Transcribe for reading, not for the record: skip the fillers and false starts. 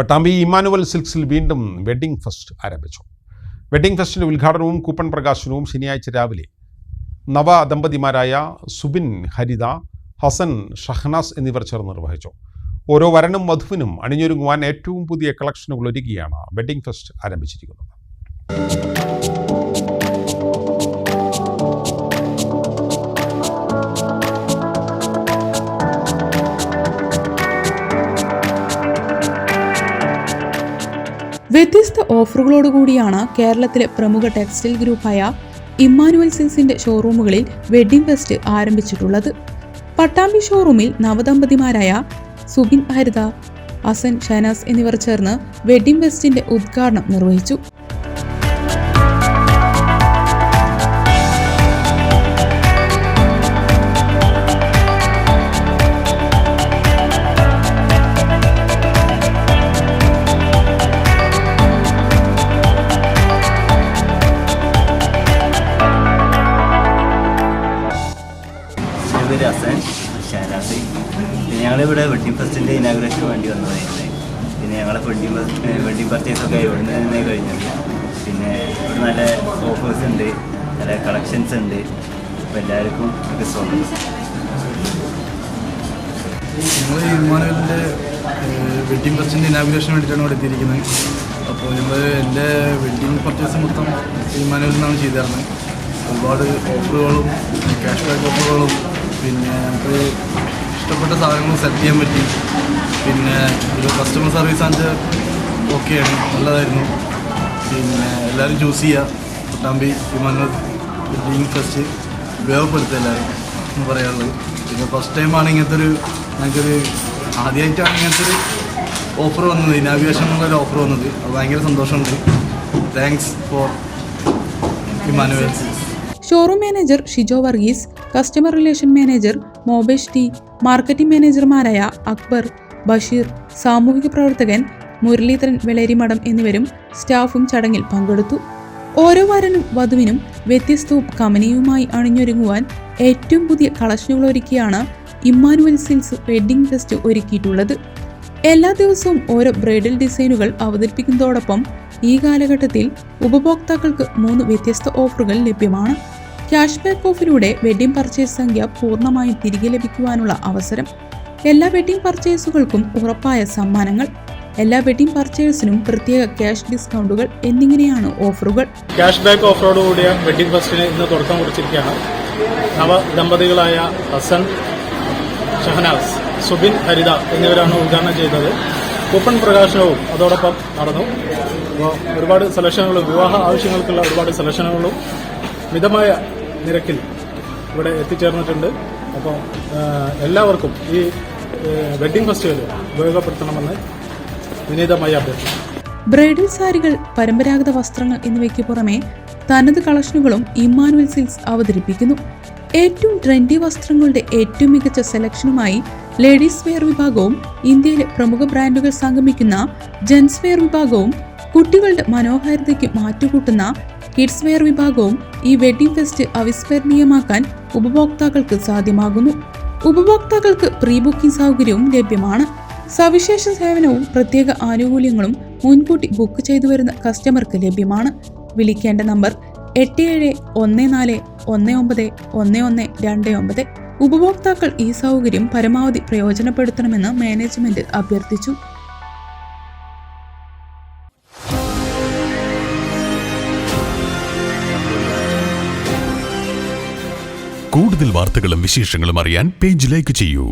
Pattambi Emmanuel സിൽക്സിൽ വീണ്ടും wedding fest ആരംഭിച്ചു. Wedding ഫെസ്റ്റിൻ്റെ ഉദ്ഘാടനവും കൂപ്പൺ പ്രകാശനവും ശനിയാഴ്ച രാവിലെ നവദമ്പതിമാരായ സുബിൻ ഹരിത, ഹസൻ ഷഹനാസ് എന്നിവർ ചേർന്ന് നിർവഹിച്ചു. ഓരോ വരനും വധുവിനും അണിഞ്ഞൊരുങ്ങുവാൻ ഏറ്റവും പുതിയ കളക്ഷനുകൾ ഒരുക്കിയാണ് വെഡ്ഡിംഗ് ഫെസ്റ്റ് ആരംഭിച്ചിരിക്കുന്നത്. വ്യത്യസ്ത ഓഫറുകളോടുകൂടിയാണ് കേരളത്തിലെ പ്രമുഖ ടെക്സ്റ്റൈൽ ഗ്രൂപ്പായ ഇമ്മാനുവൽ സിൽക്സിന്റെ ഷോറൂമുകളിൽ വെഡ്ഡിംഗ് ഫെസ്റ്റ് ആരംഭിച്ചിട്ടുള്ളത്. പട്ടാമ്പി ഷോറൂമിൽ നവദമ്പതിമാരായ സുബിൻ ഹരിത, ഹസൻ ഷഹനാസ് എന്നിവർ ചേർന്ന് വെഡ്ഡിംഗ് ഫെസ്റ്റിന്റെ ഉദ്ഘാടനം നിർവഹിച്ചു. ഹസൻ ഷഹനാസ്. പിന്നെ ഞങ്ങളിവിടെ വെഡ്ഡിംഗ് ഫെസ്റ്റിൻ്റെ ഇനാഗുറേഷന് വേണ്ടി വന്നതായിരുന്നു. പിന്നെ ഞങ്ങളെ വെഡ്ഡിംഗ് പർച്ചേസൊക്കെ ഇവിടെ നിന്ന് കഴിഞ്ഞത്. പിന്നെ ഇവിടെ നല്ല ഓഫേഴ്സ് ഉണ്ട്, നല്ല കളക്ഷൻസ് ഉണ്ട്. അപ്പോൾ എല്ലാവർക്കും ഇത് സ്വാഗതം. ഞങ്ങൾ ഇമ്മാനുവലിൻ്റെ വെഡ്ഡിംഗ് ഫെസ്റ്റിൻ്റെ ഇനാഗുറേഷന് വേണ്ടിയിട്ടാണ് ഇവിടെ എത്തിയിരിക്കുന്നത്. അപ്പോൾ എൻ്റെ വെഡ്ഡിംഗ് പർച്ചേസ് മൊത്തം ഇമ്മാനുവലിൽ നിന്നാണ് ചെയ്തിരുന്നത്. ഒരുപാട് ഓഫറുകളും ക്യാഷ് ബാക്ക് ഓഫറുകളും പിന്നെ നമുക്ക് ഇഷ്ടപ്പെട്ട സാധനങ്ങൾ സെലക്ട് ചെയ്യാൻ പറ്റി. പിന്നെ ഒരു കസ്റ്റമർ സർവീസ് ആൻഡ് ഓക്കെയാണ്, നല്ലതായിരുന്നു. പിന്നെ എല്ലാവരും ചൂസ് ചെയ്യുക. പട്ടാമ്പി ഇമ്മാനുവൽ വെഡ്ഡിംഗ് ഫെസ്റ്റ് ഉപയോഗപ്പെടുത്തുക എല്ലാവരും എന്ന് പറയാനുള്ളത്. പിന്നെ ഫസ്റ്റ് ടൈമാണ് ഞങ്ങൾക്കൊരു ആദ്യമായിട്ടാണ് ഇങ്ങനത്തെ ഒരു ഓഫർ വന്നത്, ഇനാഗുറേഷൻ എന്നുള്ളൊരു ഓഫർ വന്നത്. അത് ഭയങ്കര സന്തോഷമുണ്ട്. Thanks for Emmanuel. Showroom manager Shijo Varghese, customer relation manager Mobesh T, marketing മാനേജർമാരായ അക്ബർ, ബഷീർ, സാമൂഹിക പ്രവർത്തകൻ മുരളീധരൻ വെളേരിമഠം എന്നിവരും സ്റ്റാഫും ചടങ്ങിൽ പങ്കെടുത്തു. ഓരോ വരനും വധുവിനും വ്യത്യസ്തവും കമനീയവുമായി അണിഞ്ഞൊരുങ്ങുവാൻ ഏറ്റവും പുതിയ കളക്ഷനുകൾ ഒരുക്കിയാണ് ഇമ്മാനുവൽ സിൽക്സ് വെഡ്ഡിംഗ് ഫെസ്റ്റ് ഒരുക്കിയിട്ടുള്ളത്. എല്ലാ ദിവസവും ഓരോ ബ്രൈഡൽ ഡിസൈനുകൾ അവതരിപ്പിക്കുന്നതോടൊപ്പം ഈ കാലഘട്ടത്തിൽ ഉപഭോക്താക്കൾക്ക് 3 വ്യത്യസ്ത ഓഫറുകൾ ലഭ്യമാണ്. ക്യാഷ് ബാക്ക് ഓഫിലൂടെ വെഡ്ഡിംഗ് പർച്ചേസ് സംഖ്യ പൂർണ്ണമായും തിരികെ ലഭിക്കുവാനുള്ള അവസരം, എല്ലാ വെഡ്ഡിംഗ് പർച്ചേസുകൾക്കും ഉറപ്പായ സമ്മാനങ്ങൾ, എല്ലാ വെഡ്ഡിംഗ് പർച്ചേസിനും പ്രത്യേക ക്യാഷ് ഡിസ്കൗണ്ടുകൾ എന്നിങ്ങനെയാണ് ഓഫറുകൾ. ക്യാഷ് ബാക്ക് ഓഫറോടുകൂടിയ വെഡ്ഡിംഗ് ഫെസ്റ്റിന് ഇന്ന് തുടക്കം കുറിച്ചിരിക്കുകയാണ്. നവദമ്പതികളായ ഹസൻ ഷഹനാസ്, സുബിൻ ഹരിത എന്നിവരാണ് ഉദ്ഘാടനം ചെയ്തത്. കൂപ്പൺ പ്രകാശനവും അതോടൊപ്പം നടന്നു. അപ്പോൾ ഒരുപാട് സെലക്ഷനുകളും വിവാഹ ആവശ്യങ്ങൾക്കുള്ള ഒരുപാട് സെലക്ഷനുകളും മിതമായ നിരക്കിൽ ഇവിടെ എത്തിച്ചേർന്നിട്ടുണ്ട്. അപ്പോൾ എല്ലാവർക്കും ഈ വെഡ്ഡിംഗ് ഫെസ്റ്റിവൽ ഉപയോഗപ്പെടുത്തണമെന്ന് വിനീതമായി അഭ്യർത്ഥിക്കുന്നു. ബ്രൈഡൽ സാരികൾ, പരമ്പരാഗത വസ്ത്രങ്ങൾ എന്നിവയ്ക്ക് പുറമെ തനത് കളക്ഷനുകളും ഇമ്മാനുവൽ സിൽക്സ് അവതരിപ്പിക്കുന്നു. ഏറ്റവും ട്രെൻഡി വസ്ത്രങ്ങളുടെ ഏറ്റവും മികച്ച സെലക്ഷനുമായി ലേഡീസ് വെയർ വിഭാഗവും ഇന്ത്യയിലെ പ്രമുഖ ബ്രാൻഡുകൾ സംഗമിക്കുന്ന ജെൻസ് വെയർ വിഭാഗവും കുട്ടികളുടെ മനോഹാരിതയ്ക്ക് മാറ്റുകൂട്ടുന്ന കിഡ്സ് വെയർ വിഭാഗവും ഈ വെഡ്ഡിംഗ് ഫെസ്റ്റ് അവിസ്മരണീയമാക്കാൻ ഉപഭോക്താക്കൾക്ക് സാധ്യമാകുന്നു. ഉപഭോക്താക്കൾക്ക് പ്രീ ബുക്കിംഗ് സൗകര്യവും ലഭ്യമാണ്. സവിശേഷ സേവനവും പ്രത്യേക ആനുകൂല്യങ്ങളും മുൻകൂട്ടി ബുക്ക് ചെയ്തു വരുന്ന കസ്റ്റമർക്ക് ലഭ്യമാണ്. വിളിക്കേണ്ട നമ്പർ 8714191129. ഉപഭോക്താക്കൾ ഈ സൗകര്യം പരമാവധി പ്രയോജനപ്പെടുത്തണമെന്ന് മാനേജ്മെന്റ് അഭ്യർത്ഥിച്ചു. കൂടുതൽ വാർത്തകളും വിശേഷങ്ങളും അറിയാൻ പേജ് ലൈക്ക് ചെയ്യൂ.